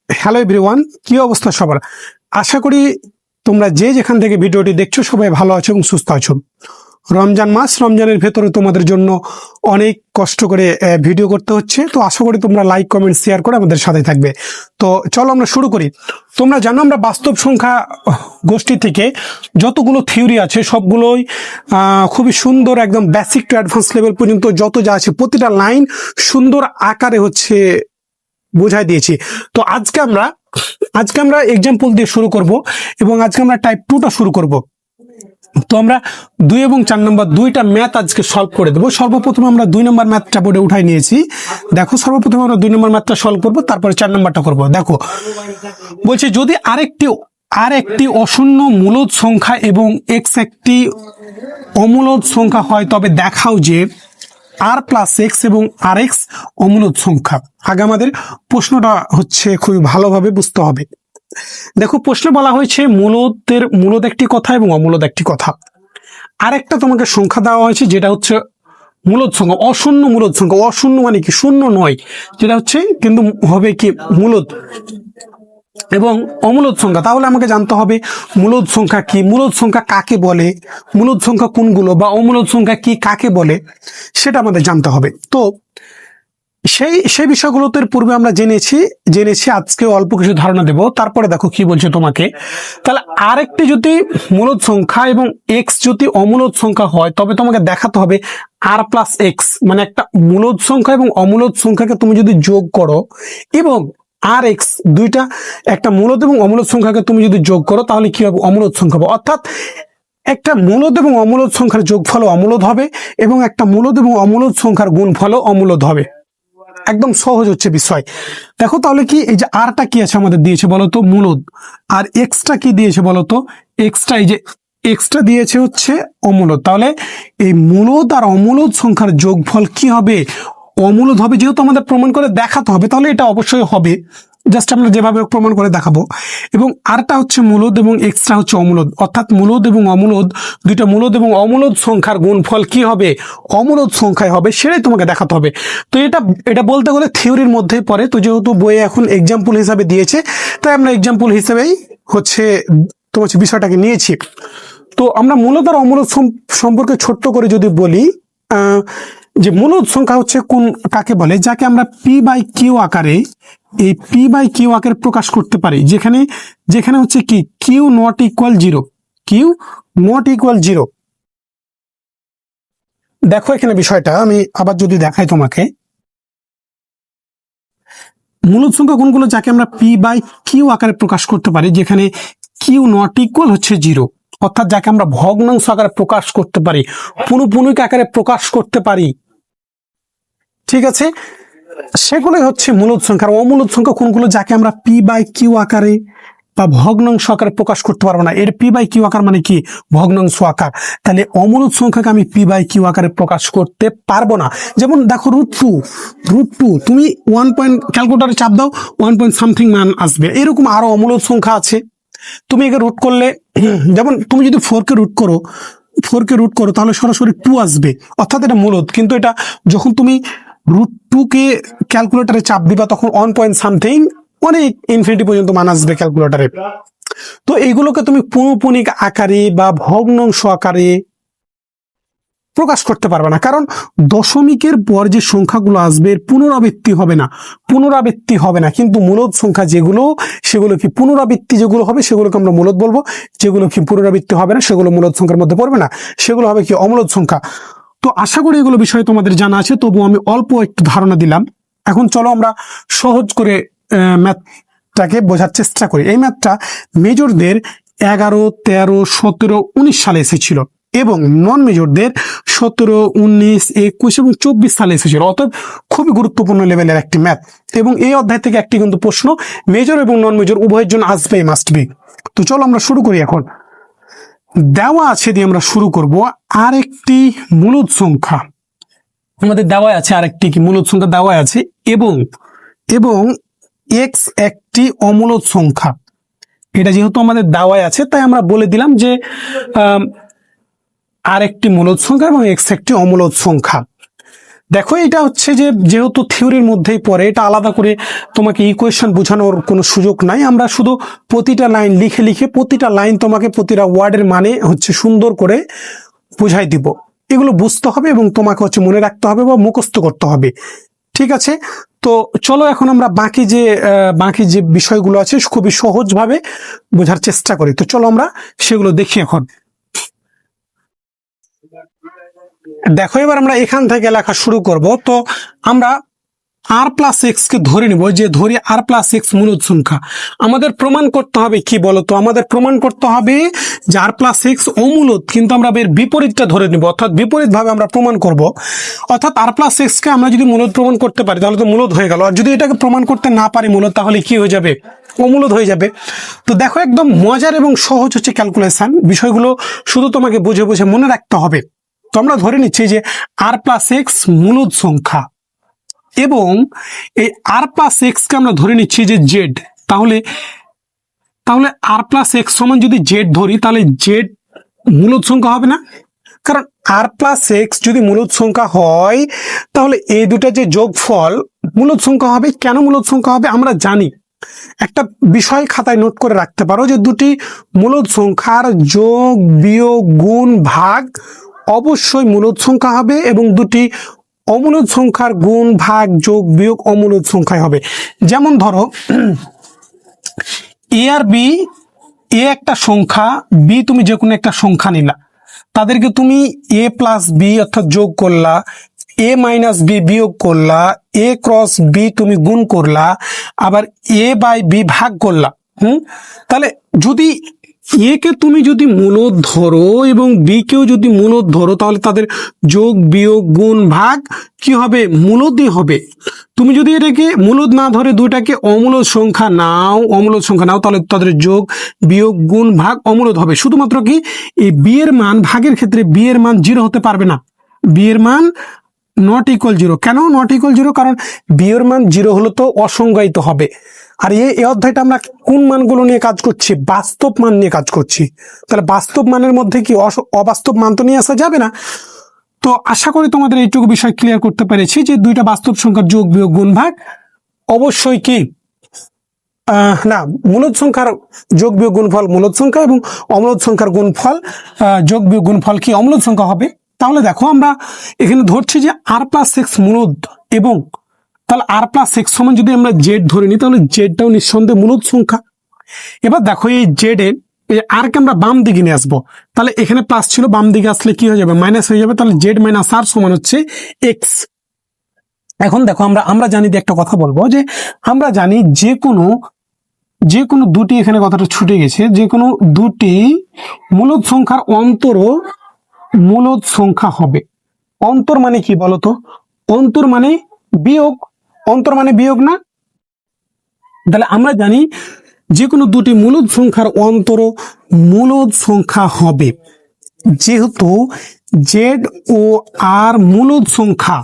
Hello everyone, কি অবস্থা সবার? আশা করি তোমরা যে যেখান থেকে ভিডিওটি দেখছো সবাই ভালো আছো এবং সুস্থ আছো। রমজান মাস, রমজানের ভেতরে তোমাদের জন্য অনেক কষ্ট করে ভিডিও করতে হচ্ছে। তো আশা করি তোমরা লাইক, কমেন্ট, শেয়ার করে আমাদের সাথে থাকবে। তো চলো আমরা শুরু করি। তোমরা জানো আমরা বাস্তব সংখ্যা গোষ্ঠী থেকে যতগুলো থিওরি আছে সবগুলোই খুবই সুন্দর, একদম বেসিক টু অ্যাডভান্স লেভেল পর্যন্ত যত যা আছে প্রতিটা লাইন সুন্দর আকারে বোঝাই দিয়েছি। তো আজকে আমরা এক্সাম্পল দিয়ে শুরু করব এবং আজকে আমরা টাইপ 2টা শুরু করব। তো আমরা 2 এবং 4 নম্বর দুইটা ম্যাথ আজকে সলভ করে দেবো। সর্বপ্রথম আমরা 2 নম্বর ম্যাথটা বোর্ডে উঠাই নিয়েছি। দেখো, সর্বপ্রথম আমরা 2 নম্বর ম্যাথটা সলভ করব, তারপরে 4 নম্বরটা করব। দেখো বলছে, যদি আরেকটি অশূন্য মূলদ সংখ্যা এবং x একটি অমূলদ সংখ্যা হয় তবে দেখাও যে r প্লাস এক্স এবং আর এক্স অমূলদ সংখ্যা। আগে আমাদের প্রশ্নটা খুবই ভালোভাবে বুঝতে হবে। দেখো, প্রশ্নে বলা হয়েছে মূলদ একটি কথা এবং অমূলদ একটি কথা। আরেকটা তোমাকে সংখ্যা দেওয়া হয়েছে যেটা হচ্ছে মূলদ সংখ্যা, অশূন্য মূলদ সংখ্যা। অশূন্য মানে কি? শূন্য নয়, যেটা কিন্তু হবে কি মূলদ এবং অমূলদ সংখ্যা। তাহলে আমাকে জানতে হবে মূলদ সংখ্যা কি, মূলদ সংখ্যা কাকে বলে, মূলদ সংখ্যা কোনগুলো, বা অমূলদ সংখ্যা কি কাকে বলে, সেটা আমাদের জানতে হবে। তো সেই বিষয়গুলোতে পূর্বে আমরা জেনেছি আজকে অল্প কিছু ধারণা দেব। তারপরে দেখো কি বলছে তোমাকে। তাহলে আরেকটি যদি মূলদ সংখ্যা এবং এক্স যদি অমূলদ সংখ্যা হয় তবে তোমাকে দেখাতে হবে আর প্লাস এক্স, মানে একটা মূলদ সংখ্যা এবং অমূলদ সংখ্যাকে তুমি যদি যোগ করো এবং আর এক্স দুইটা, একটা মূলদ এবং অমূলদ সংখ্যাকে তুমি যদি যোগ করো তাহলে কি হবে? অমূলদ সংখ্যা হবে। অর্থাৎ একটা মূলদ এবং অমূলদ সংখ্যার যোগফলও অমূলদ হবে এবং একটা মূলদ এবং অমূলদ সংখ্যার গুণফলও অমূলদ হবে। একদম সহজ বিষয়। দেখো তাহলে কি, এই যে আরটা কি আছে আমাদের দিয়েছে বলতো? মূলদ। আর এক্সটা কি দিয়েছে বলতো? এক্সটা দিয়েছে অমূলদ। তাহলে এই মূলদ আর অমূলদ সংখ্যার যোগফল কি হবে? অমূলদ হবে। যেহেতু আমাদের প্রমাণ করে দেখাতে হবে তাহলে এটা অবশ্যই হবে। জাস্ট আমরা যেভাবে প্রমাণ করে দেখাবো। এবং আরটা মূলদ এবং এক্সটা অমূলদ। অর্থাৎ মূলদ এবং অমূলদ, দুইটা মূলদ এবং অমূলদ সংখ্যার গুণফল কি হবে? অমূলদ সংখ্যায় হবে। সেটাই তোমাকে দেখাতে হবে। তো এটা বলতে গেলে থিওরির মধ্যেই পড়ে। তো যেহেতু বইয়ে এখন এক্সাম্পল হিসাবে দিয়েছে, তাই আমরা এক্সাম্পল হিসেবেই তোমার বিষয়টাকে নিয়েছি। তো আমরা মূলদ আর অমূলদ সম্পর্কে ছোট্ট করে যদি বলি, যে মূলদ সংখ্যা কাকে বলে? যাকে আমরা পি বাই কিউ আকারে, এই পি বাই কিউ আকারে প্রকাশ করতে পারি, যেখানে কি Q not equal zero, Q not equal zero. দেখো এখানে বিষয়টা আমি আবার যদি দেখাই তোমাকে, মূলদ সংখ্যা কোনগুলো? যাকে আমরা পি বাই কিউ আকারে প্রকাশ করতে পারি, যেখানে কিউ নট ইকুয়াল জিরো। অর্থাৎ যাকে আমরা ভগ্নাংশ আকারে প্রকাশ করতে পারি, পুনঃপুনিক আকারে প্রকাশ করতে পারি। ঠিক আছে, সেগুলোই মূলদ সংখ্যা। অমূলদ সংখ্যা কোনগুলো? যাকে আমরা পি বাই কিউ আকারে বা ভগ্নাংশ আকারে প্রকাশ করতে পারবো না। এর পি বাই কিউ আকার মানে কি? ভগ্নাংশ আকার। তাহলে অমূলদ সংখ্যাকে আমি পি বাই কিউ আকারে প্রকাশ করতে পারবো না। যেমন দেখো √2 তুমি 1 পয়েন্ট ক্যালকুলেটরে চাপ দাও, 1 পয়েন্ট সামথিং মান আসবে। এরকম আরো অমূলদ সংখ্যা আছে। তুমি একে রুট করলে, যেমন তুমি যদি 4কে রুট করো তাহলে সরাসরি 2 আসবে। অর্থাৎ এটা মূলদ। কিন্তু এটা যখন তুমি √2 ক্যালকুলেটরে চাপ দিবা তখন 1 পয়েন্ট সামথিং, অনেক ইনফিনিটি পর্যন্ত মান আসবে ক্যালকুলেটরে। তো এইগুলোকে তুমি পুনঃপুনিক আকারে বা ভগ্নাংশ আকারে প্রকাশ করতে পারবে না, কারণ দশমিকের পর যে সংখ্যাগুলো আসবে পুনরাবৃত্তি হবে না। কিন্তু মূলদ সংখ্যা সেগুলো কি পুনরাবৃত্তি যেগুলো হবে সেগুলোকে আমরা মূলদ বলবো। যেগুলো কি পুনরাবৃত্তি হবে না সেগুলো মূলদ সংখ্যার মধ্যে পড়বে না, সেগুলো হবে কি অমূলদ সংখ্যা। তো আশা করি এগুলো বিষয়ে তোমাদের জানা আছে, তবু আমি অল্প একটু ধারণা দিলাম। এখন চলো আমরা সহজ করে ম্যাথটাকে বোঝার চেষ্টা করি। এই ম্যাথটা মেজরদের 11, 13, 17, 19 সালে এসেছিল এবং নন মেজরদের 17, 19, 21 এবং 24 সালে এসেছিল। অতএব খুবই গুরুত্বপূর্ণ লেভেলের একটি ম্যাথ। এবং এই অধ্যায় থেকে একটি কিন্তু প্রশ্ন মেজর এবং নন মেজর উভয়ের জন্য আসবে, মাস্ট বি। তো চলো আমরা শুরু করি। এখন দেওয়া আছে দিয়ে আমরা শুরু করব। আরেকটি মূলদ সংখ্যা আমাদের দেওয়া আছে, আরেকটি কি মূলদ সংখ্যা দেওয়া আছে এবং এক্স একটি অমূলদ সংখ্যা। এটা যেহেতু আমাদের দেওয়া আছে তাই আমরা বলে দিলাম যে আরেকটি মূলদ সংখ্যা এবং এক্স একটি অমূলদ সংখ্যা। দেখো এটা হচ্ছে যে যেহেতু থিওরির মধ্যেই পড়ে, এটা আলাদা করে তোমাকে ইকুয়েশন বোঝানোর কোনো সুযোগ নাই। আমরা শুধু প্রতিটা লাইন লিখে লিখে প্রতিটা লাইন তোমাকে প্রতিটা ওয়ার্ডের মানে হচ্ছে সুন্দর করে বুঝাই দিব। এগুলো বুঝতে হবে এবং তোমাকে হচ্ছে মনে রাখতে হবে বা মুখস্থ করতে হবে। ঠিক আছে, তো চলো এখন আমরা বাকি যে বিষয়গুলো আছে খুবই সহজভাবে বোঝার চেষ্টা করি। তো চলো আমরা সেগুলো দেখি এখন। দেখো এবার আমরা এখান থেকে লেখা শুরু করব। তো আমরা আর প্লাস এক্স কে ধরে নিব, যে ধরি আর প্লাস এক্স মূলদ সংখ্যা। আমাদের প্রমাণ করতে হবে কি বলতো, আমাদের প্রমাণ করতে হবে যে আর প্লাস এক্স অমূলদ, কিন্তু আমরা এর বিপরীতটা ধরে নিব, অর্থাৎ বিপরীত ভাবে আমরা প্রমাণ করব। অর্থাৎ আর প্লাস এক্স কে আমরা যদি মূলদ প্রমাণ করতে পারি তাহলে তো মূলদ হয়ে গেল, আর যদি এটাকে প্রমাণ করতে না পারি মূলদ, তাহলে কি হয়ে যাবে, অমূলদ হয়ে যাবে। তো দেখো একদম মজার এবং সহজ হচ্ছে ক্যালকুলেশন, বিষয়গুলো শুধু তোমাকে বুঝে বুঝে মনে রাখতে হবে। তো আমরা ধরে নিচ্ছি যে আর প্লাস এক্স মূলদ সংখ্যা, এবং এই আর প্লাস এক্স কে আমরা ধরে নিচ্ছি যে জেড। তাহলে তাহলে আর প্লাস এক্স সমান যদি জেড ধরি তাহলে জেড মূলদ সংখ্যা হবে না? কারণ আর প্লাস এক্স যদি মূলদ সংখ্যা হয় তাহলে এই দুটা যে যোগফল মূলদ সংখ্যা হবে। কেন মূলদ সংখ্যা হবে আমরা জানি, একটা বিষয় খাতায় নোট করে রাখতে পারো যে দুটি মূলদ সংখ্যার যোগ বিয়োগ গুণ ভাগ অবশ্যই মূলদ সংখ্যা হবে, এবং দুটি অমূলদ সংখ্যার গুণ ভাগ যোগ বিয়োগ অমূলদ সংখ্যায় হবে। যেমন ধরো এ আর বি, এ একটা সংখ্যা, বি তুমি যে কোনো একটা সংখ্যা নিলা, তাদেরকে তুমি এ প্লাস বি অর্থাৎ যোগ করলা, এ মাইনাস বি বিয়োগ করলা, এ ক্রস বি তুমি গুণ করলা, আবার এ বাই বি ভাগ করলা। তাহলে যদি এ কে তুমি যদি মূলদ ধরো এবং বি কেও যদি মূলদ ধরো তাহলে তাদের যোগ বিয়োগ গুণ ভাগ কি হবে, মূলদই হবে। তুমি যদি এটাকে মূলদ না ধরে দুইটাকে অমূলদ সংখ্যা নাও তাহলে তাদের যোগ বিয়োগ গুণ ভাগ অমূলদ হবে। শুধুমাত্র কি এই বি এর মান ভাগের ক্ষেত্রে বি এর মান 0 হতে পারবে না, বি এর মান নট ইকুয়াল 0। কেন নট ইকুয়াল 0? কারণ বি এর মান 0 হলে তো অসংজ্ঞায়িত হবে। আর এই অধ্যায়টা আমরা কোন মানগুলো নিয়ে কাজ করছি, বাস্তব মান নিয়ে কাজ করছি। তাহলে বাস্তব মানের মধ্যে কি অবাস্তব মান তো নিয়ে আসা যাবে না। তো আশা করি তোমাদের এইটুকু বিষয় ক্লিয়ার করতে পেরেছি যে দুইটা বাস্তব সংখ্যার যোগ বিয়োগ গুণ ভাগ অবশ্যই কি না, মূলদ সংখ্যার যোগ বিয়োগ গুণফল মূলদ সংখ্যা এবং অমূলদ সংখ্যার গুণফল যোগ বিয়োগ গুণফল কি অমূলদ সংখ্যা হবে। তাহলে দেখো আমরা এখানে ধরছি যে আর প্লাস এক্স মূলদ, এবং তাহলে আর প্লাস এক্স সমান যদি আমরা জেড ধরে নিই তাহলে জেডটাও নিঃসন্দেহে মূলদ সংখ্যা। এবার দেখো এই জেড এর আর কে আমরা বাম দিকে নিয়ে আসবো, তাহলে এখানে প্লাস ছিল, বাম দিকে আসলে কি হয়ে যাবে, মাইনাস হয়ে যাবে। তাহলে জেড মাইনাস আর সমান হচ্ছে এক্স। এখন দেখো আমরা জানি যে একটা কথা বলবো, যে আমরা জানি যে কোনো দুটি, এখানে কথাটা ছুটে গেছে, যে কোনো দুটি মূলদ সংখ্যার অন্তরও মূলদ সংখ্যা হবে। অন্তর মানে কি বলতো, অন্তর মানে বিয়োগ, অন্তর মানে বিয়োগ না? তাহলে আমরা জানি যে কোনো দুটি মূলদ সংখ্যার অন্তরও মূলদ সংখ্যা হবে। যেহেতু জেড ও আর মূলদ সংখ্যা,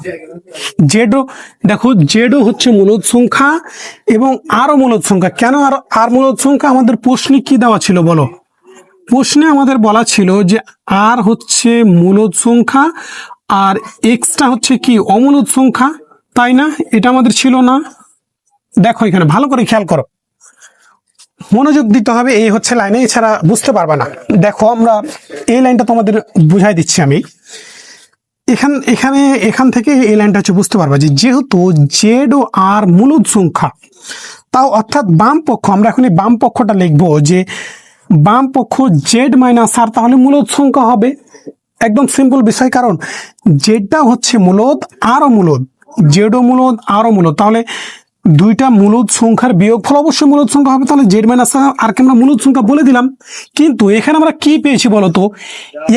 দেখো জেডও হচ্ছে মূলদ সংখ্যা এবং আরও মূলদ সংখ্যা। কেন আর মূলদ সংখ্যা? আমাদের প্রশ্নে কি দেওয়া ছিল বলো, প্রশ্নে আমাদের বলা ছিল যে আর হচ্ছে মূলদ সংখ্যা আর এক্সটা হচ্ছে কি অমূলদ সংখ্যা, তাই না? এটা আমাদের ছিল না? দেখো এখানে ভালো করে খেয়াল করো, মনোযোগ দিতে হবে, এই হচ্ছে লাইনে, এছাড়া বুঝতে পারবা না। দেখো আমরা এই লাইনটা তোমাদের বুঝাই দিচ্ছি আমি। এখান থেকে এই লাইনটা হচ্ছে বুঝতে পারবা যে যেহেতু জেড ও আর মূলদ সংখ্যা, তাও অর্থাৎ বাম পক্ষ, আমরা এখন এই বাম পক্ষটা লিখবো যে বাম পক্ষ জেড মাইনাস আর, তাহলে মূলদ সংখ্যা হবে। একদম সিম্পল বিষয়, কারণ জেডটা হচ্ছে মূলদ আরও মূলদ, জেডও মূলদ আরও মূলদ, তাহলে দুইটা মূলদ সংখ্যার বিয়োগফল অবশ্যই মূলদ সংখ্যা হবে। তাহলে জেড মাইনাস আর কে আমরা মূলদ সংখ্যা বলে দিলাম। কিন্তু এখানে আমরা কি পেয়েছি বলতো,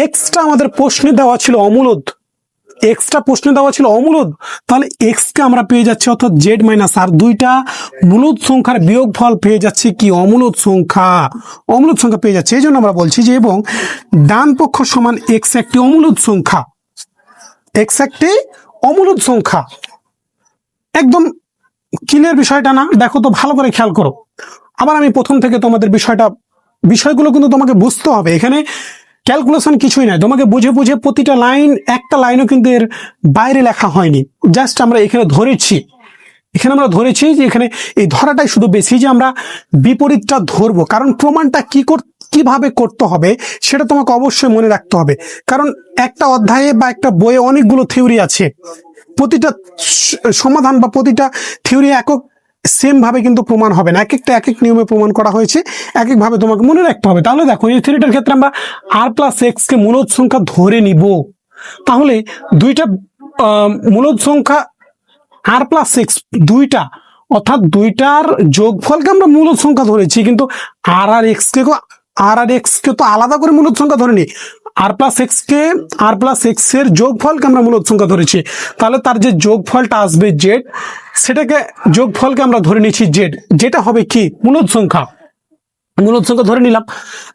এক্সটা আমাদের প্রশ্নে দেওয়া ছিল অমূলদ, তাহলে এক্স কে আমরা পেয়ে যাচ্ছি, অর্থাৎ জেড মাইনাস আর দুইটা মূলদ সংখ্যার বিয়োগফল পেয়ে যাচ্ছি কি অমূলদ সংখ্যা পেয়ে যাচ্ছে। এই জন্য আমরা বলছি যে এবং ডান পক্ষ সমান এক্স একটি অমূলদ সংখ্যা। একদম ক্লিয়ার বিষয়টা না? দেখো তো ভালো করে খেয়াল করো। আবার আমি প্রথম থেকে তোমাদের বিষয়গুলো কিন্তু তোমাকে বুঝতে হবে। এখানে ক্যালকুলেশন কিছুই নাই, তোমাকে বুঝে বুঝে প্রতিটা লাইন, একটা লাইনও কিন্তু এর বাইরে লেখা হয়নি, জাস্ট আমরা এখানে ধরেছি, এখানে আমরা ধরেছি যে এখানে এই ধরাটাই শুধু বেশি যে আমরা বিপরীতটা ধরবো, কারণ প্রমাণটা কিভাবে করতে হবে সেটা তোমাকে অবশ্যই মনে রাখতে হবে। কারণ একটা অধ্যায়ে বা একটা বইয়ে অনেকগুলো থিওরি আছে, প্রতিটা সমাধান বা প্রতিটা থিওরি একক সেম ভাবে কিন্তু প্রমাণ হবে না, এক এক নিয়মে প্রমাণ করা হয়েছে, এক এক ভাবে তোমাকে মনে রাখতে হবে। তাহলে দেখো এই থিওরিটার ক্ষেত্রে আমরা আর প্লাস এক্স কে মূলদ সংখ্যা ধরে নিব, তাহলে দুইটা মূলদ সংখ্যা আর প্লাস এক্স দুইটা, অর্থাৎ দুইটার যোগফলকে আমরা মূলদ সংখ্যা ধরেছি, কিন্তু আর আর এক্স কে তো আলাদা করে মূলদ সংখ্যা ধরিনি, আর প্লাস এক্স এর যোগফলকে আমরা মূলদ সংখ্যা ধরেছি, তাহলে তার যে যোগফলটা আসবে জেড, সেটাকে যোগফলকে আমরা ধরে নিচ্ছি জেড, যেটা হবে কি মূলদ সংখ্যা ধরে নিলাম।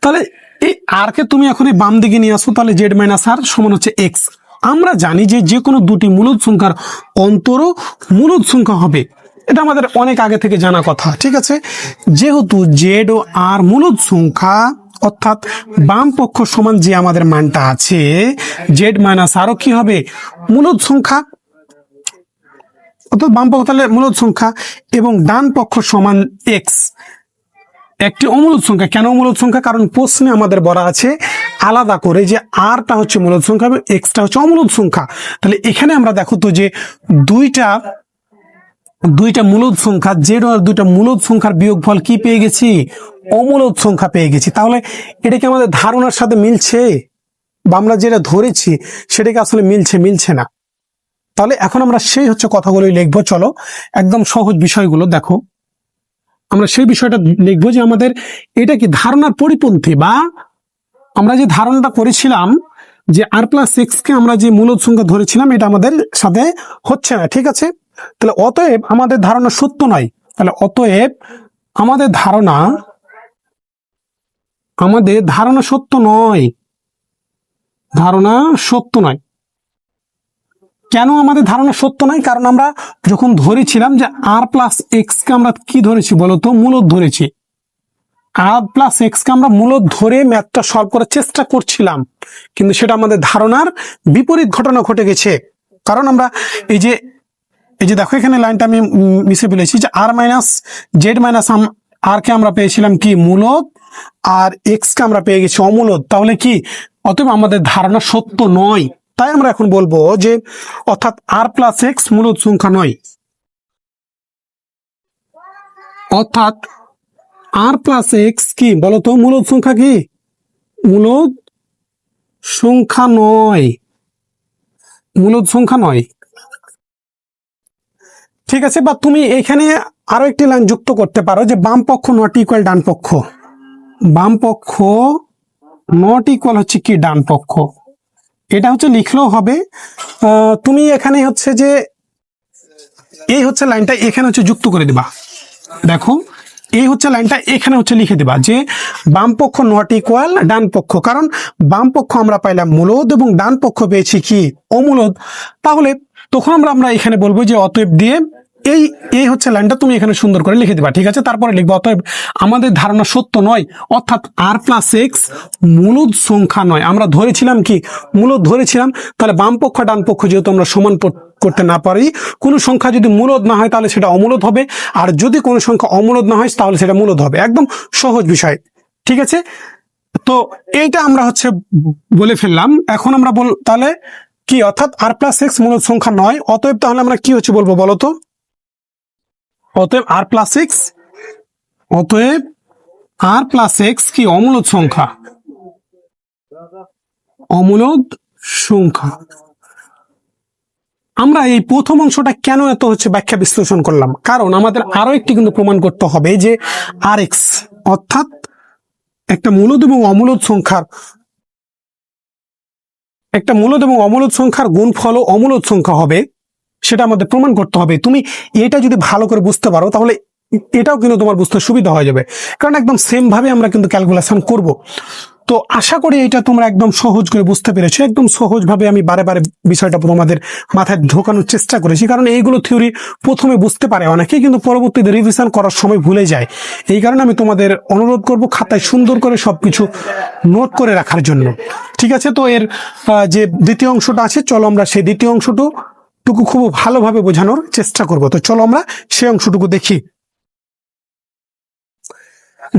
তাহলে এই আর কে তুমি এখন বাম দিকে নিয়ে আসো, তাহলে জেড মাইনাস আর সমান হচ্ছে এক্স। আমরা জানি যে কোনো দুটি মূলদ সংখ্যার অন্তরও মূলদ সংখ্যা হবে, এটা আমাদের অনেক আগে থেকে জানা কথা, ঠিক আছে। যেহেতু জেড ও আর মূলদ সংখ্যা, অর্থাৎ বাম পক্ষ সমান যে আমাদের মানটা আছে জেড মাইনাস আরও কি হবে মূলদ সংখ্যা, অর্থাৎ বাম পক্ষ তাহলে মূলদ সংখ্যা, এবং ডান পক্ষ সমান এক্স একটি অমূলদ সংখ্যা। কেন অমূলদ সংখ্যা? কারণ প্রশ্নে আমাদের বলা আছে আলাদা করে যে আরটা হচ্ছে মূলদ সংখ্যা এবং এক্সটা হচ্ছে অমূলদ সংখ্যা। তাহলে এখানে আমরা দেখো তো যে দুইটা মূলদ সংখ্যা, জেড আর দুইটা মূলদ সংখ্যার বিয়োগফল কি পেয়ে গেছি? অমূলদ সংখ্যা পেয়ে গেছি। তাহলে এটা কি আমাদের ধারণার সাথে মিলছে, বা আমরা যেটা ধরেছি সেটাকে আসলে মিলছে না? তাহলে এখন আমরা সেই হচ্ছে কথাগুলোই লিখবো। চলো একদম সহজ বিষয়গুলো দেখো, আমরা সেই বিষয়টা লিখবো যে আমাদের এটা কি ধারণার পরিপন্থী, বা আমরা যে ধারণাটা করেছিলাম যে আর প্লাস এক্স কে আমরা যে মূলদ সংখ্যা ধরেছিলাম এটা আমাদের সাথে হচ্ছে না, ঠিক আছে। তাহলে অতএব আমাদের ধারণা সত্য নয়, তাহলে অতএব আমাদের ধারণা সত্য নয়, কেন আমাদের ধারণা সত্য নয়? কারণ আমরা যখন ধরেছিলাম যে আর প্লাস এক্স কে আমরা কি ধরেছি বলতো? মূলদ ধরেছি। আর প্লাস এক্স কে আমরা মূলদ ধরে ম্যাথটা সলভ করার চেষ্টা করছিলাম, কিন্তু সেটা আমাদের ধারণার বিপরীত ঘটনা ঘটে গেছে। কারণ আমরা এই যে দেখো এখানে লাইনটা আমি মিশে ফেলেছি যে আর মাইনাস জেড মাইনাস আর কে আমরা পেয়েছিলাম কি মূলদ, আর এক্স কে আমরা পেয়ে গেছি অমূলদ। তাহলে কি অতএব আমাদের ধারণা সত্য নয়। তাই আমরা এখন বলবো যে অর্থাৎ আর প্লাস এক্স মূলদ সংখ্যা নয়, অর্থাৎ আর প্লাস এক্স কি বলতো? মূলদ সংখ্যা কি? মূলদ সংখ্যা নয়, ঠিক আছে। বা তুমি এখানে আরো একটি লাইন যুক্ত করতে পারো যে বাম পক্ষ নট ইকুয়াল ডান পক্ষ, বাম পক্ষ নট ইকুয়াল হচ্ছে কি ডান পক্ষ, এটা হচ্ছে লিখলেও হবে। তুমি এখানে হচ্ছে যে এই হচ্ছে লাইনটা এখানে হচ্ছে যুক্ত করে দিবা, দেখো এই হচ্ছে লাইনটা এখানে হচ্ছে লিখে দিবা যে বাম পক্ষ নট ইকুয়াল ডান পক্ষ, কারণ বাম পক্ষ আমরা পাইলাম মূলদ এবং ডান পক্ষ পেয়েছি কি অমূলদ। তাহলে তখন আমরা এখানে বলবো যে অতএব দিয়ে এই হচ্ছে লাইনটা তুমি এখানে সুন্দর করে লিখে দিবা, ঠিক আছে। তারপরে লিখবো অতএব আমাদের ধারণা সত্য নয়, অর্থাৎ আর প্লাস এক্স মূলদ সংখ্যা নয়। আমরা ধরেছিলাম কি মূলদ ধরেছিলাম, তাহলে বাম পক্ষ ডান পক্ষ যেহেতু আমরা সমান করতে না পারি, কোনো সংখ্যা যদি মূলদ না হয় তাহলে সেটা অমূলদ হবে, আর যদি কোনো সংখ্যা অমূলদ না হয় তাহলে সেটা মূলদ হবে। একদম সহজ বিষয়, ঠিক আছে। তো এইটা আমরা হচ্ছে বলে ফেললাম। এখন আমরা তাহলে কি, অর্থাৎ আর প্লাস এক্স মূলদ সংখ্যা নয়, অতএব তাহলে আমরা কি হচ্ছে বলবো বলতো? অতএব আর প্লাস এক্স কি অমূলদ সংখ্যা, আমরা এই প্রথম অংশটা কেন এত হচ্ছে ব্যাখ্যা বিশ্লেষণ করলাম? কারণ আমাদের আরো একটি কিন্তু প্রমাণ করতে হবে যে আর এক্স অর্থাৎ একটা মূলদ এবং অমূলদ সংখ্যার গুণফল অমূলদ সংখ্যা হবে, সেটা আমাদের প্রমাণ করতে হবে। তুমি এটা যদি ভালো করে বুঝতে পারো তাহলে এটাও কিন্তু তোমার বুঝতে সুবিধা হয়ে যাবে, কারণ একদম সেম ভাবে আমরা কিন্তু ক্যালকুলেশন করব। তো আশা করি এটা তোমরা একদম সহজ করে বুঝতে পেরেছো। একদম সহজভাবে আমি বারে বারে বিষয়টা তোমাদের মাথায় ঢোকানোর চেষ্টা করেছি, কারণ এইগুলো থিওরি প্রথমে বুঝতে পারে অনেকে, কিন্তু পরবর্তীতে রিভিশন করার সময় ভুলে যায়। এই কারণে আমি তোমাদের অনুরোধ করব খাতায় সুন্দর করে সবকিছু নোট করে রাখার জন্য। ঠিক আছে, তো এর যে দ্বিতীয় অংশটা আছে, চলো আমরা সেই দ্বিতীয় অংশটুকু খুব ভালোভাবে বোঝানোর চেষ্টা করব। তো চলো আমরা সেই অংশটুকু দেখি।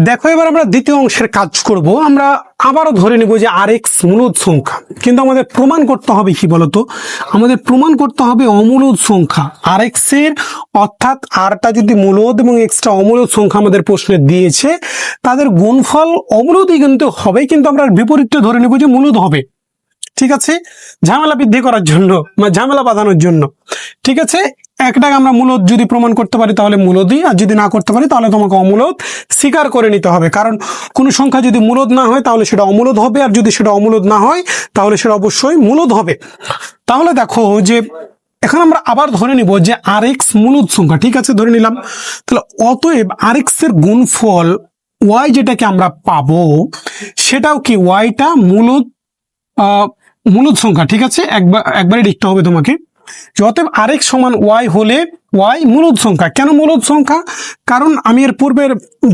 দেখো, এবার আমরা দ্বিতীয় অংশের কাজ করব। আমরা আবারও ধরে নেব যে আরএক্স মূলদ সংখ্যা, কিন্তু আমাদের প্রমাণ করতে হবে কি বলতো, আমাদের প্রমাণ করতে হবে অমূলদ সংখ্যা আরএক্স এর, অর্থাৎ আরটা যদি মূলদ এবং এক্সটা অমূলদ সংখ্যা আমাদের প্রশ্নে দিয়েছে, তাদের গুণফল অমূলদই কিন্তু হবে, কিন্তু আমরা বিপরীতটা ধরে নেব যে মূলদ হবে। ঠিক আছে, ঝামেলা বৃদ্ধি করার জন্য বা ঝামেলা বাঁধানোর জন্য। ঠিক আছে, একটাকে আমরা মূলদ যদি প্রমাণ করতে পারি তাহলে মূলদই, আর যদি না করতে পারি তাহলে তোমাকে অমূলদ স্বীকার করে নিতে হবে। কারণ কোনো সংখ্যা যদি মূলদ না হয় তাহলে সেটা অমূলদ হবে, আর যদি সেটা অমূলদ না হয় তাহলে সেটা অবশ্যই মূলদ হবে। তাহলে দেখো যে এখন আমরা আবার ধরে নিব যে আরএক্স মূলদ সংখ্যা। ঠিক আছে, ধরে নিলাম। তাহলে অতএব আরএক্স এর গুণফল ওয়াই যেটাকে আমরা পাবো, সেটাও কি ওয়াইটা মূলদ সংখ্যা। ঠিক আছে, একবারে লিখতে হবে তোমাকে। অতএব আরএক্স সমান ওয়াই হলে ওয়াই মূলদ সংখ্যা। কেন মূলদ সংখ্যা? কারণ আমি এর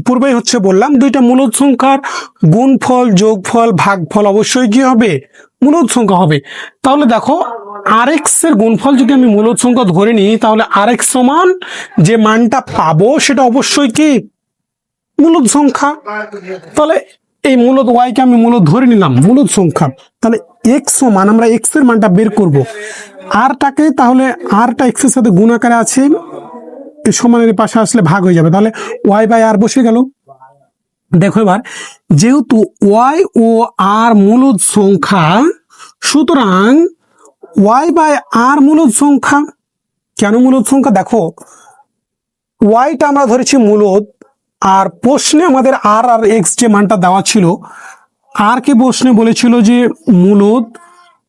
পূর্বেই বললাম, দুইটা মূলদ সংখ্যার গুণফল, যোগফল, ভাগফল অবশ্যই কি হবে? মূলদ সংখ্যা হবে। তাহলে দেখো, আরএক্স এর গুণফল যদি আমি মূলদ সংখ্যা ধরে নিই, তাহলে আরএক্স সমান যে মানটা পাবো সেটা অবশ্যই কি মূলদ সংখ্যা। তাহলে এই মূলদ ওয়াইকে আমি মূলদ ধরে নিলাম, মূলদ সংখ্যা। তাহলে এক্স সমান, আমরা এক্স এর মানটা বের করব, আরটাকে, তাহলে আরটা এক্স এর সাথে গুণ আকারে আছে, এই সমানের পাশে আসলে ভাগ হয়ে যাবে, তাহলে ওয়াই বাই আর বসে গেল। দেখো এবার, যেহেতু ওয়াই ও আর মূলদ সংখ্যা, সুতরাং ওয়াই বাই আর মূলদ সংখ্যা। কেন মূলদ সংখ্যা? দেখো, ওয়াইটা আমরা ধরেছি মূলদ, আর প্রশ্নে আমাদের আর আর এক্স যে মানটা দেওয়া ছিল, আর কে প্রশ্নে বলেছিল যে মূলদ,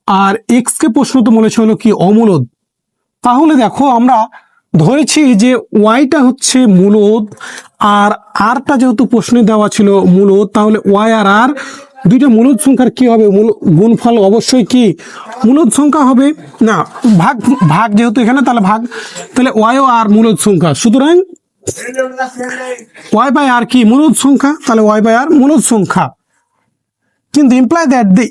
আর এক্স কে প্রশ্ন তো বলেছিল কি অমূলদ। তাহলে দেখো, আমরা ধরেছি যে ওয়াইটা হচ্ছে মূলদ, আর আরটা যেহেতু প্রশ্নে দেওয়া ছিল মূলদ, তাহলে ওয়াই আর আর দুইটা মূলদ সংখ্যার কি হবে? গুণফল অবশ্যই কি মূলদ সংখ্যা হবে। না, ভাগ ভাগ যেহেতু এখানে, তাহলে ভাগ, তাহলে ওয়াই ও আর মূলদ সংখ্যা, সুতরাং ওয়াই বাই আর কি মূলদ সংখ্যা, তাহলে ওয়াই বাই আর মূলদ সংখ্যা। কিন্তু ইমপ্লাই দ্যাট দি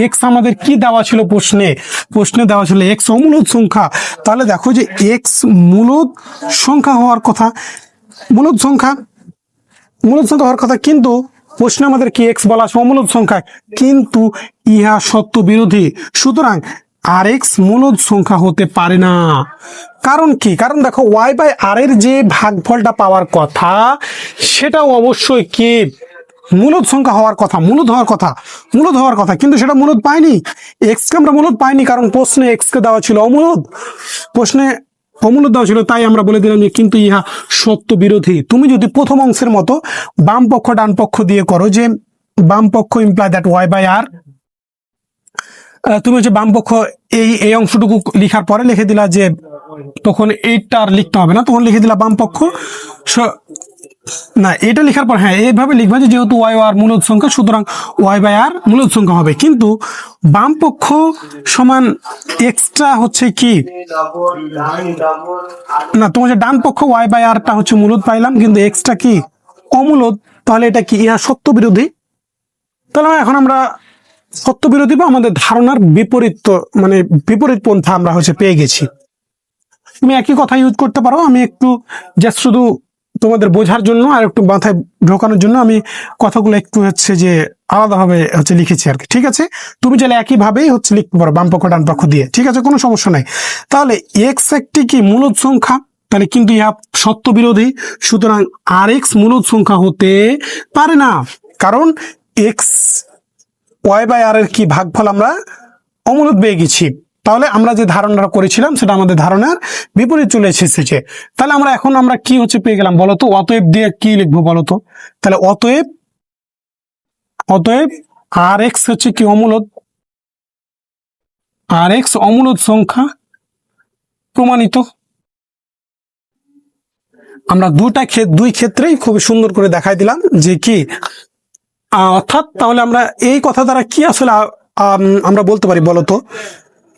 এক্স আমাদের কি দেওয়া ছিল প্রশ্নে দেওয়া ছিল এক্স অমূলদ সংখ্যা। তাহলে দেখো যে এক্স মূলদ সংখ্যা হওয়ার কথা, মূলদ সংখ্যা হওয়ার কথা, কিন্তু প্রশ্নে আমাদের কি এক্স বলা আছে অমূলদ সংখ্যা, কিন্তু ইহা সত্য বিরোধী। সুতরাং আর এক্স মূলদ সংখ্যা হতে পারে না। কারণ কি? কারণ দেখো, ওয়াই বাই আর এর যে ভাগফলটা পাওয়ার কথা, সেটাও অবশ্যই কি মূলদ সংখ্যা হওয়ার কথা, মূলদ হওয়ার কথা, কিন্তু সেটা মূলদ পাইনি। এক্স কে আমরা মূলদ পাইনি, কারণ প্রশ্নে এক্স কে দেওয়া ছিল অমূলদ, প্রশ্নে অমূলদ দেওয়া ছিল, তাই আমরা বলে দিলাম যে কিন্তু ইহা সত্য বিরোধী। তুমি যদি প্রথম অংশের মতো বাম পক্ষ ডান পক্ষ দিয়ে করো, যে বাম পক্ষ ইমপ্লাই দ্যাট ওয়াই বাই আর, তুমি বাম পক্ষ এই অংশটুকু লিখার পরে লিখে দিলা যে, তখন এইটা আর লিখতে হবে না, তখন লিখে দিলা বাম পক্ষ, না এটা লেখার পর হ্যাঁ এইভাবে লিখবা যে যেহেতু ওয়াই আর মূলদ সংখ্যা, সুতরাং ওয়াই বাই আর মূলদ সংখ্যা হবে। কিন্তু বাম পক্ষ সমান এক্সট্রা হচ্ছে কি না, তোমার ডান পক্ষ ওয়াই বাই আরটা হচ্ছে মূলদ পাইলাম, কিন্তু এক্সট্রা কি অমূলদ। তাহলে এটা কি ইহা সত্য বিরোধী। তাহলে এখন আমরা সত্য বিরোধী বা আমাদের ধারণার বিপরীত পন্থা আমরা পেয়ে গেছি। তুমি একই কথা ইউজ করতে পারো, আমি একটু জাস্ট শুধু তোমাদের বোঝার জন্য আর একটু মাথায় ঢোকানোর জন্য আমি কথাগুলো একটু যে আলাদাভাবে লিখেছি আর কি। ঠিক আছে, তুমি চাইলে একইভাবেই লিখতে পারো বাম পক্ষ ডান পক্ষ দিয়ে, ঠিক আছে, কোনো সমস্যা নাই। তাহলে এক্স একটি কি মূলদ সংখ্যা, তাহলে কিন্তু ইহা সত্য বিরোধী। সুতরাং আর এক্স মূলদ সংখ্যা হতে পারে না, কারণ এক্স ওয়াই বাই আর এর কি ভাগফল আমরা অমূলদ পেয়ে গেছি। তাহলে আমরা যে ধারণাটা করেছিলাম সেটা আমাদের ধারণার বিপরীত চলে এসেছে। তাহলে আমরা কি পেয়ে গেলাম বলতো? অতএব দিয়ে কি লিখবো বলতো? তাহলে অতএব আর এক্স হচ্ছে কি অমূলদ, আর এক্স অমূলদ সংখ্যা প্রমাণিত। আমরা দুই ক্ষেত্রেই খুব সুন্দর করে দেখাই দিলাম যে কি অর্থাৎ তাহলে আমরা এই কথা দ্বারা কি আসলে আমরা বলতে পারি বলতো?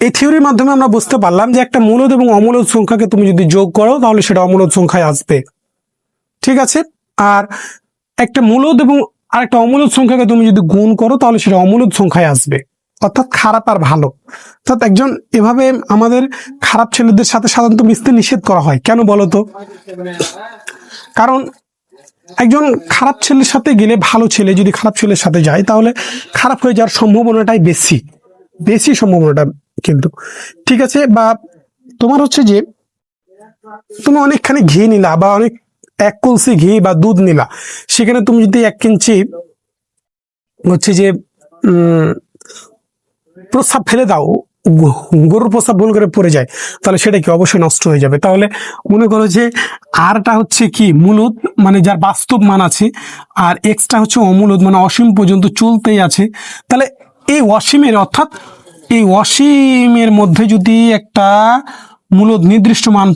এই থিওরির মাধ্যমে আমরা বুঝতে পারলাম যে একটা মূলদ এবং অমূলদ সংখ্যাকে তুমি যদি যোগ করো তাহলে সেটা অমূলদ সংখ্যায় আসবে, ঠিক আছে। আর একটা মূলদ এবং আরেকটা অমূলদ সংখ্যাকে তুমি যদি গুণ করো তাহলে সেটা অমূলদ সংখ্যায় আসবে, অর্থাৎ খারাপ আর ভালো। অর্থাৎ একজন এভাবে আমাদের খারাপ ছেলেদের সাথে সাধারণত মিশতে নিষেধ করা হয়, কেন বলতো? কারণ একজন খারাপ ছেলের সাথে গেলে ভালো ছেলে যদি খারাপ ছেলের সাথে যায় তাহলে খারাপ হয়ে যাওয়ার সম্ভাবনাটাই বেশি বেশি সম্ভাবনাটা কিন্তু, ঠিক আছে। বা তোমার হচ্ছে যে তুমি অনেকখানি ঘি নিলা বা অনেক 1 কলসি ঘি বা দুধ নিলা, সেখানে তুমি যদি 1 ইঞ্চি হচ্ছে যে প্রস্রাব ফেলে দাও, গরুর প্রস্রাব ভুল করে পড়ে যায়, তাহলে সেটা কি অবশ্যই নষ্ট হয়ে যাবে। তাহলে মনে করো যে আরটা হচ্ছে কি মূলদ, মানে যার বাস্তব মান আছে, আর এক্সটা হচ্ছে অমূলদ, মানে অসীম পর্যন্ত চলতেই আছে। তাহলে এই অসীমের অর্থাৎ এই অসীমের মধ্যে যদি একটা মূলদ নির্দিষ্ট মান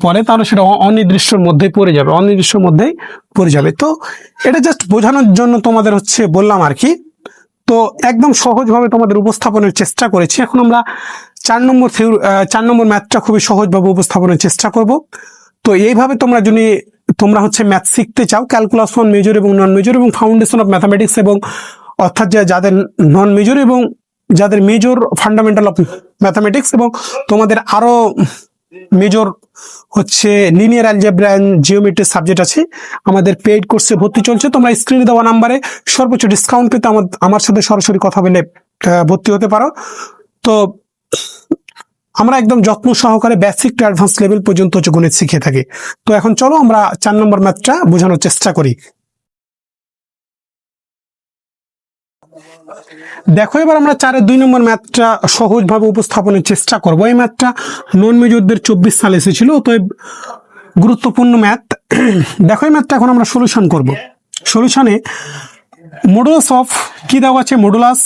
পড়ে তাহলে সেটা অনির্দিষ্টর মধ্যে পড়ে যাবে, অনির্দিষ্টর মধ্যেই পড়ে যাবে। তো এটা জাস্ট বোঝানোর জন্য তোমাদের হচ্ছে বললাম আর কি। তো একদম সহজভাবে তোমাদের উপস্থাপনের চেষ্টা করেছি। এখন আমরা 4 নম্বর ম্যাথটা খুবই সহজভাবে উপস্থাপনের চেষ্টা করব। তো এইভাবে তোমরা হচ্ছে ম্যাথ শিখতে চাও, ক্যালকুলাস 1 মেজর এবং নন মেজর এবং ফাউন্ডেশন অফ ম্যাথামেটিক্স, এবং অর্থাৎ যাদের নন মেজর এবং যাদের মেজর ফান্ডামেন্টাল অফ ম্যাথামেটিক্স, এবং তোমাদের আরো মেজর হচ্ছে linear algebra and geometry subject আছে, আমাদের পেইড কোর্সে ভর্তি চলছে। তোমরা স্ক্রিনে দেওয়া নাম্বারে সর্বোচ্চ ডিসকাউন্ট পেতে আমার সাথে সরাসরি কথা বলে ভর্তি হতে পারো। তো আমরা একদম যত্ন সহকারে বেসিক টু অ্যাডভান্স লেভেল পর্যন্ত হচ্ছে গণিত শিখে থাকি। তো এখন চলো আমরা 4 নম্বর ম্যাথটা বোঝানোর চেষ্টা করি। দেখো এবার আমরা 4-এর 2 নম্বর ম্যাথটা সহজভাবে উপস্থাপনের চেষ্টা করব। এই ম্যাথটা নন মেজরদের 24 সালে এসেছিল, অতএব গুরুত্বপূর্ণ ম্যাথ। দেখো এই ম্যাথটা এখন আমরা সলিউশন করব। সলিউশনে মডুলাস অফ কি দেওয়া আছে? Modulus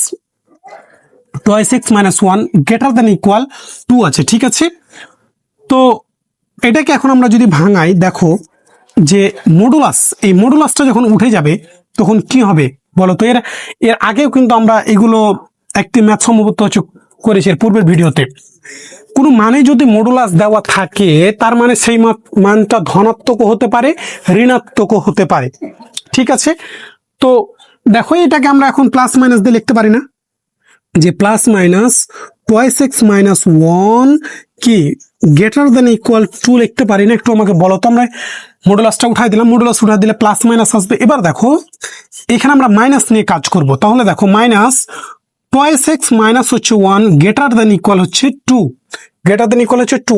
2x - 1 greater than equal 2 আছে, ঠিক আছে। তো এটাকে এখন আমরা যদি ভাঙাই, দেখো যে এই মডুলাসটা যখন উঠে যাবে তখন কি হবে বলো তো? এর আগেও কিন্তু আমরা এগুলো একটি ম্যাথ সম্ভবত হচ্ছে করেছি এর পূর্বের ভিডিওতে। কোনো মানে যদি মডুলাস দেওয়া থাকে তার মানে সেই মানটা ধনাত্মকও হতে পারে, ঋণাত্মকও হতে পারে, ঠিক আছে। তো দেখো এটাকে আমরা এখন প্লাস মাইনাস দিয়ে লিখতে পারি না, যে প্লাস মাইনাস 2x - 1 কি গ্রেটার দ্যান ইকুয়াল 2 লিখতে পারি না? একটু আমাকে বলো তো। আমরা মডুলাসটা উঠাই দিলাম, মডুলাস উঠাই দিলে প্লাস মাইনাস আসবে। এবার দেখো এখানে আমরা মাইনাস নিয়ে কাজ করব। তাহলে দেখো মাইনাস 2x - হচ্ছে 1 গ্রেটার দ্যান ইকুয়াল হচ্ছে 2, গ্রেটার দ্যান ইকুয়াল হচ্ছে 2,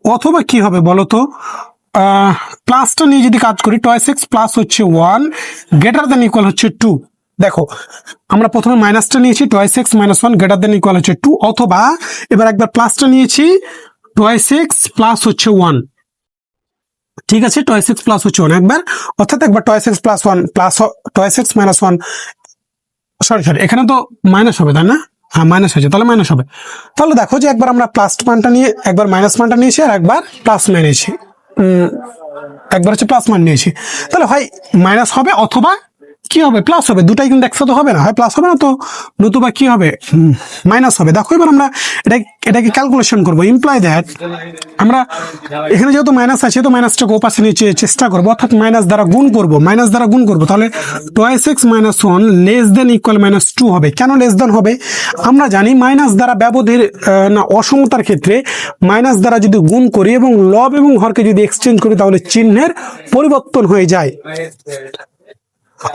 অথবা কি হবে বলো তো? প্লাসটা নিয়ে যদি কাজ করি, 2x প্লাস হচ্ছে 1 গ্রেটার দ্যান ইকুয়াল হচ্ছে 2। দেখো আমরা প্রথমে মাইনাসটা নিয়েছি 2x - 1 গ্রেটার দ্যান ইকুয়াল হচ্ছে 2, অথবা এবার একবার প্লাসটা নিয়েছি 2x প্লাস হচ্ছে 1, ঠিক আছে। 2x প্লাস হচ্ছে 1 একবার, অর্থাৎ একবার 2x plus 1 plus 2x - 1, sorry এখানে তো মাইনাস হবে তাই না? হ্যাঁ মাইনাস হয়েছে, তাহলে মাইনাস হবে। তাহলে দেখো যে একবার আমরা প্লাস মানটা নিয়ে একবার মাইনাস মানটা নিয়েছি আর একবার প্লাস মান নিয়েছি, একবার হচ্ছে প্লাস মান নিয়েছি। তাহলে হয় মাইনাস হবে অথবা কি হবে? প্লাস হবে। দুটাই কিন্তু একসাথে হবে না, হয় প্লাস হবে না তো নতুবা কি হবে? মাইনাস হবে। দেখো এবার আমরা এটাকে ক্যালকুলেশন করবো। ইমপ্লাই দ্যাট আমরা এখানে যেহেতু মাইনাস আছে তো মাইনাসটাকে ওপাশে নিয়ে চেষ্টা করবো, অর্থাৎ মাইনাস দ্বারা গুণ করবো। তাহলে 2x - 1 লেস দেন ইকুয়াল -2 হবে। কেন লেস দেন হবে? আমরা জানি মাইনাস দ্বারা ব্যবধির না অসমতার ক্ষেত্রে মাইনাস দ্বারা যদি গুণ করি এবং লব এবং হরকে যদি এক্সচেঞ্জ করি তাহলে চিহ্নের পরিবর্তন হয়ে যায়,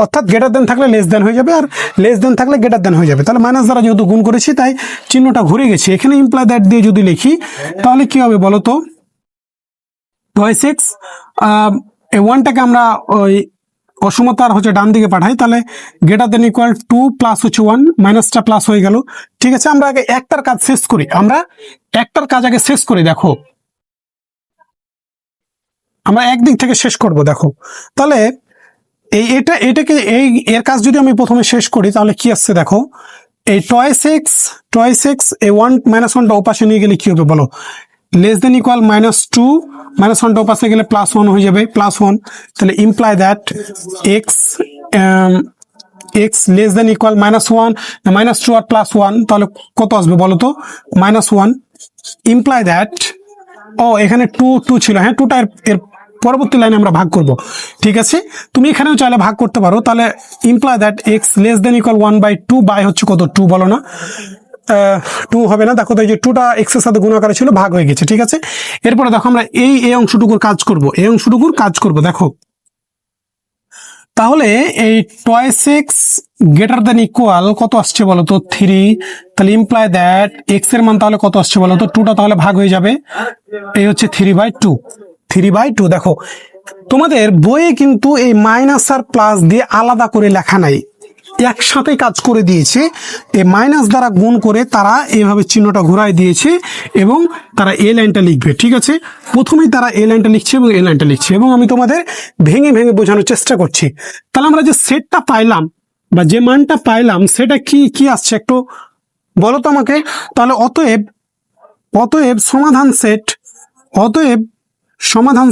অর্থাৎ গ্রেটার দেন থাকলে লেস দেন হয়ে যাবে আর লেস দেন থাকলে গ্রেটার দেন হয়ে যাবে। তাহলে মাইনাস দ্বারা যেহেতু গুণ করেছি তাই চিহ্নটা ঘুরে গেছে। এখানে ইমপ্লাই দ্যাট দিয়ে যদি লিখি তাহলে কি হবে বলো তো? 2x এই 1টাকে আমরা ওই অসমতার হচ্ছে ডান দিকে পাঠাই, তাহলে গ্রেটার দেন ইকুয়াল 2 প্লাস হচ্ছে 1, মাইনাসটা প্লাস হয়ে গেল, ঠিক আছে। আমরা আগে একটার কাজ শেষ করি, দেখো আমরা একদিক থেকে শেষ করব। দেখো তাহলে এর কাজ যদি আমি প্রথমে শেষ করি তাহলে কি আসছে দেখো, এই 2x এই 1 - 1টা ওপাশে নিয়ে গেলে কি হবে বলো? লেস দেন ইকুয়াল -2, -1টা ওপাশে গেলে +1 হয়ে যাবে, +1। তাহলে imply that x x less than equal -1 -2 আর +1, তাহলে কত আসবে বলো তো? -1 ইমপ্লাই দ্যাট, ও এখানে 2 ছিল, হ্যাঁ 2টা এর পরবর্তী লাইনে আমরা ভাগ করব, ঠিক আছে। তুমি এখানেও চাইলে ভাগ করতে পারো, তাহলে imply that X less than equal 1/2 by হচ্ছে কত 2 বলো না, 2 হবে না, দেখো তো এই যে 2টা এক্স এর সাথে গুণ আকারে ছিল, ভাগ হয়ে গেছে, ঠিক আছে। এরপরে দেখো আমরা এই অংশটুকুর কাজ করব, দেখো তাহলে এই টয়েস এক্স গ্রেটার দেন ইকুয়াল কত আসছে বলো তো 3, তাহলে ইমপ্লাই দ্যাট এক্স এর মান তাহলে কত আসছে বলো তো 2টা তাহলে ভাগ হয়ে যাবে, এই হচ্ছে 3/2 দেখো তোমাদের বইয়ে কিন্তু এই মাইনাস আর প্লাস দিয়ে আলাদা করে লেখা নাই, একসাথে কাজ করে দিয়েছে, এই মাইনাস দ্বারা গুণ করে তারা এইভাবে চিহ্নটা ঘুরাই দিয়েছে এবং তারা এই লাইনটা লিখবে, ঠিক আছে। প্রথমেই তারা এই লাইনটা লিখছে এবং এই লাইনটা লিখছে, এবং আমি তোমাদের ভেঙে ভেঙে বোঝানোর চেষ্টা করছি। তাহলে আমরা যে সেটটা পাইলাম বা যে মানটা পাইলাম সেটা কি কি আসছে একটু বলো তো আমাকে। তাহলে অতএব সমাধান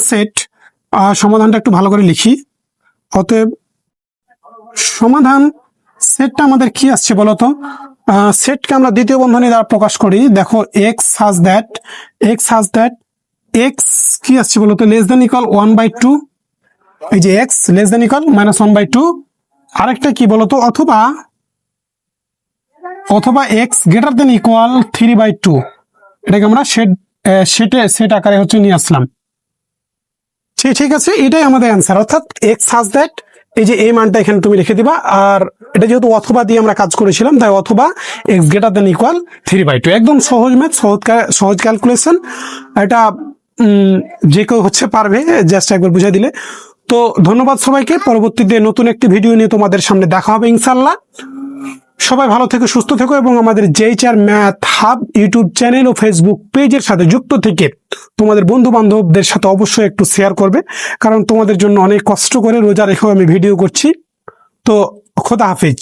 সেট সমাধানটা একটু ভালো করে লিখি। অতএব সমাধান সেটটা আমাদের কি আসছে বলতো, সেটকে আমরা দ্বিতীয় বন্ধনী দ্বারা প্রকাশ করি। দেখো এক্স হাজ দ্যাট এক্স কি আসছে বলতো লেস দেন ইকুয়াল 1/2, এই যে এক্স লেস দেন ইকুয়াল -1/2, আরেকটা কি বলতো অথবা এক্স গ্রেটার দেন ইকুয়াল 3/2, এটাকে আমরা সেট আকারে হচ্ছে নিয়ে আসলাম, ঠিক আছে। এটাই আমাদের অ্যান্সার, অর্থাৎ এক্স হাজ দ্যাট, এই যে এই মানটা এখানে তুমি রেখে দিবা, আর এটা যেহেতু অথবা দিয়ে আমরা কাজ করেছিলাম তাই অথবা এক্স গ্রেটার দেন ইকুয়াল 3/2, একদম সহজ ম্যাথ, সহজ ক্যালকুলেশন, এটা যে কেউ হচ্ছে পারবে, জাস্ট একবার বুঝাই দিলে। তো ধন্যবাদ সবাইকে, পরবর্তীতে নতুন একটি ভিডিও নিয়ে তোমাদের সামনে দেখা হবে ইনশাল্লাহ। সবাই ভালো থেকো, সুস্থ থেকো, এবং আমাদের JHR math hub YouTube channel ও ফেসবুক পেজের সাথে যুক্ত থেকে তোমাদের বন্ধু বান্ধবদের সাথে অবশ্যই একটু শেয়ার করবে, কারণ তোমাদের জন্য অনেক কষ্ট করে রোজা রেখেও আমি ভিডিও করছি। তো খোদা হাফেজ।